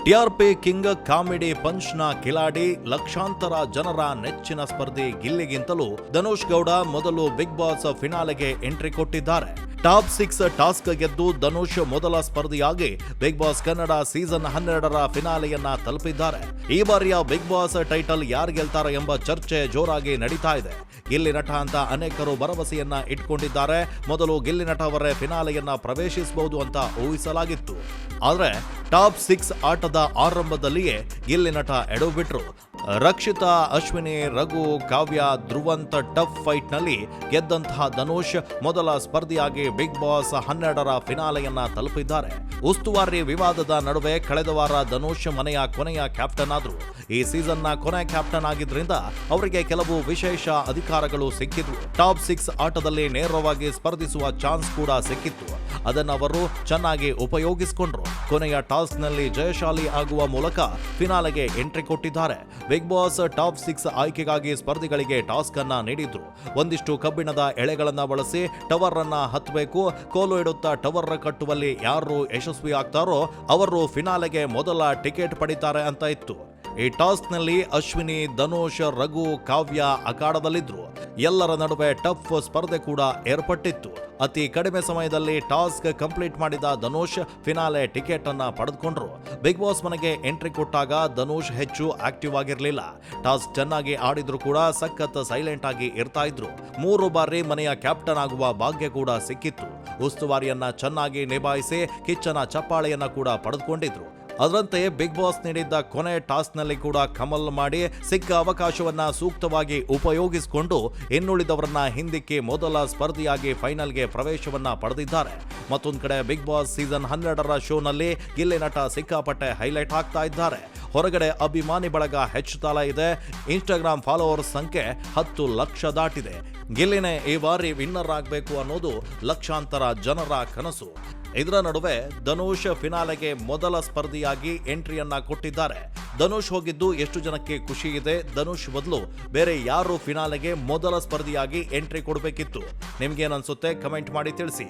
TRP king comedy ಪಂಚ್ನ Kiladi ಲಕ್ಷಾಂತರ ಜನರ ನೆಚ್ಚಿನ ಸ್ಪರ್ಧಿ ಗಿಲ್ಲಿಗಿಂತಲೂ ಧನುಷ್ ಗೌಡ ಮೊದಲು ಬಿಗ್ ಬಾಸ್ ಫಿನಾಲೆಗೆ ಎಂಟ್ರಿ ಕೊಟ್ಟಿದ್ದಾರೆ. ಟಾಪ್ 6 ಟಾಸ್ಕ್ ಗೆದ್ದು ಧನುಷ್ ಮೊದಲ ಸ್ಪರ್ಧಿಯಾಗಿ ಬಿಗ್ ಬಾಸ್ ಕನ್ನಡ ಸೀಸನ್ 12ರ ಫಿನಾಲೆಯನ್ನ ತಲುಪಿದ್ದಾರೆ. ಈ ಬಾರಿಯ ಬಿಗ್ ಬಾಸ್ ಟೈಟಲ್ ಯಾರು ಗೆಲ್ತಾರೆ ಎಂಬ ಚರ್ಚೆ ಜೋರಾಗಿ ನಡೀತಾ ಇದೆ. ಗಿಲ್ಲಿ ನಟ ಅಂತ ಅನೇಕರು ಭರವಸೆಯನ್ನ ಇಟ್ಕೊಂಡಿದ್ದಾರೆ. ಮೊದಲು ಗಿಲ್ಲಿ ನಟ ಅವರೇ ಫಿನಾಲೆಯನ್ನ ಪ್ರವೇಶಿಸಬಹುದು ಅಂತ ಊಹಿಸಲಾಗಿತ್ತು. ಆದ್ರೆ ಟಾಪ್ 6 ಆಟದ ಆರಂಭದಲ್ಲಿಯೇ ಗಿಲ್ಲಿ ನಟ ಎಡವು ಬಿಟ್ರು. ರಕ್ಷಿತಾ, ಅಶ್ವಿನಿ, ರಘು, ಕಾವ್ಯ, ಧ್ರುವಂತ್ ಟಫ್ ಫೈಟ್ ನಲ್ಲಿ ಗೆದ್ದಂತಹ ಧನುಷ್ ಮೊದಲ ಸ್ಪರ್ಧಿಯಾಗಿ ಬಿಗ್ ಬಾಸ್ 12ರ ಫಿನಾಲೆಯನ್ನ ತಲುಪಿದ್ದಾರೆ. ಉಸ್ತುವಾರಿ ವಿವಾದದ ನಡುವೆ ಕಳೆದ ವಾರ ಧನುಷ್ ಮನೆಯ ಕೊನೆಯ ಕ್ಯಾಪ್ಟನ್ ಆದ್ರು. ಈ ಸೀಸನ್ನ ಕೊನೆ ಕ್ಯಾಪ್ಟನ್ ಆಗಿದ್ರಿಂದ ಅವರಿಗೆ ಕೆಲವು ವಿಶೇಷ ಅಧಿಕಾರಗಳು ಸಿಕ್ಕಿದ್ವು. ಟಾಪ್ 6 ಆಟದಲ್ಲಿ ನೇರವಾಗಿ ಸ್ಪರ್ಧಿಸುವ ಚಾನ್ಸ್ ಕೂಡ ಸಿಕ್ಕಿತ್ತು. ಅದನ್ನು ಅವರು ಚೆನ್ನಾಗಿ ಉಪಯೋಗಿಸಿಕೊಂಡ್ರು. ಕೊನೆಯ ಟಾಸ್ಕ್ ನಲ್ಲಿ ಜಯಶಾಲಿ ಆಗುವ ಮೂಲಕ ಫಿನಾಲೆಗೆ ಎಂಟ್ರಿ ಕೊಟ್ಟಿದ್ದಾರೆ. ಬಿಗ್ ಬಾಸ್ ಟಾಪ್ 6 ಆಯ್ಕೆಗಾಗಿ ಸ್ಪರ್ಧಿಗಳಿಗೆ ಟಾಸ್ಕ್ ಅನ್ನ ನೀಡಿದ್ರು. ಒಂದಿಷ್ಟು ಕಬ್ಬಿಣದ ಎಳೆಗಳನ್ನ ಬಳಸಿ ಟವರ್ ಅನ್ನ ಹತ್ತಬೇಕು. ಕೋಲು ಇಡುತ್ತಾ ಟವರ್ ಕಟ್ಟುವಲ್ಲಿ ಯಾರು ಯಶಸ್ವಿ ಆಗ್ತಾರೋ ಅವರು ಫಿನಾಲೆಗೆ ಮೊದಲ ಟಿಕೆಟ್ ಪಡಿತಾರೆ ಅಂತ ಇತ್ತು. ಈ ಟಾಸ್ಕ್ ನಲ್ಲಿ ಅಶ್ವಿನಿ, ಧನುಷ್, ರಘು, ಕಾವ್ಯ ಅಖಾಡದಲ್ಲಿದ್ರು. ಎಲ್ಲರ ನಡುವೆ ಟಫ್ ಸ್ಪರ್ಧೆ ಕೂಡ ಏರ್ಪಟ್ಟಿತ್ತು. ಅತಿ ಕಡಿಮೆ ಸಮಯದಲ್ಲಿ ಟಾಸ್ಕ್ ಕಂಪ್ಲೀಟ್ ಮಾಡಿದ ಧನುಷ್ ಫಿನಾಲೆ ಟಿಕೆಟ್ ಅನ್ನ ಪಡೆದುಕೊಂಡ್ರು. ಬಿಗ್ ಬಾಸ್ ಮನೆಗೆ ಎಂಟ್ರಿ ಕೊಟ್ಟಾಗ ಧನುಷ್ ಹೆಚ್ಚು ಆಕ್ಟಿವ್ ಆಗಿರಲಿಲ್ಲ. ಟಾಸ್ಕ್ ಚೆನ್ನಾಗಿ ಆಡಿದ್ರು ಕೂಡ ಸಖತ್ ಸೈಲೆಂಟ್ ಆಗಿ ಇರ್ತಾ ಇದ್ರು. 3 ಬಾರಿ ಮನೆಯ ಕ್ಯಾಪ್ಟನ್ ಆಗುವ ಭಾಗ್ಯ ಕೂಡ ಸಿಕ್ಕಿತ್ತು. ಉಸ್ತುವಾರಿಯನ್ನ ಚೆನ್ನಾಗಿ ನಿಭಾಯಿಸಿ ಕಿಚ್ಚನ ಚಪ್ಪಾಳೆಯನ್ನ ಕೂಡ ಪಡೆದುಕೊಂಡಿದ್ರು. ಅದರಂತೆ ಬಿಗ್ ಬಾಸ್ ನೀಡಿದ್ದ ಕೊನೆ ಟಾಸ್ಕ್ ನಲ್ಲಿ ಕೂಡ ಕಮಲ್ ಮಾಡಿ ಸಿಕ್ಕ ಅವಕಾಶವನ್ನ ಸೂಕ್ತವಾಗಿ ಉಪಯೋಗಿಸಿಕೊಂಡು ಇನ್ನುಳಿದವರನ್ನ ಹಿಂದಿಕ್ಕಿ ಮೊದಲ ಸ್ಪರ್ಧಿಯಾಗಿ ಫೈನಲ್ಗೆ ಪ್ರವೇಶವನ್ನ ಪಡೆದಿದ್ದಾರೆ. ಮತ್ತೊಂದು ಕಡೆ ಬಿಗ್ ಬಾಸ್ ಸೀಸನ್ 12ರ ಶೋನಲ್ಲಿ ಗಿಲ್ಲಿ ನಟ ಸಿಕ್ಕಾಪಟ್ಟೆ ಹೈಲೈಟ್ ಆಗ್ತಾ ಇದ್ದಾರೆ. ಹೊರಗಡೆ ಅಭಿಮಾನಿ ಬಳಗ ಹೆಚ್ಚುತ್ತಲೇ ಇದೆ. ಇನ್ಸ್ಟಾಗ್ರಾಮ್ ಫಾಲೋವರ್ಸ್ ಸಂಖ್ಯೆ 10 ಲಕ್ಷ ದಾಟಿದೆ. ಗಿಲ್ಲಿನೇ ಈ ಬಾರಿ ವಿನ್ನರ್ ಆಗಬೇಕು ಅನ್ನೋದು ಲಕ್ಷಾಂತರ ಜನರ ಕನಸು. ಇದರ ನಡುವೆ ಧನುಷ್ ಫಿನಾಲೆಗೆ ಮೊದಲ ಸ್ಪರ್ಧಿಯಾಗಿ ಎಂಟ್ರಿಯನ್ನ ಕೊಟ್ಟಿದ್ದಾರೆ. ಧನುಷ್ ಹೋಗಿದ್ದು ಎಷ್ಟು ಜನಕ್ಕೆ ಖುಷಿ ಇದೆ. ಧನುಷ್ ಬದಲು ಬೇರೆ ಯಾರು ಫಿನಾಲೆಗೆ ಮೊದಲ ಸ್ಪರ್ಧಿಯಾಗಿ ಎಂಟ್ರಿ ಕೊಡಬೇಕಿತ್ತು? ನಿಮ್ಗೇನನ್ಸುತ್ತೆ? ಕಮೆಂಟ್ ಮಾಡಿ ತಿಳಿಸಿ.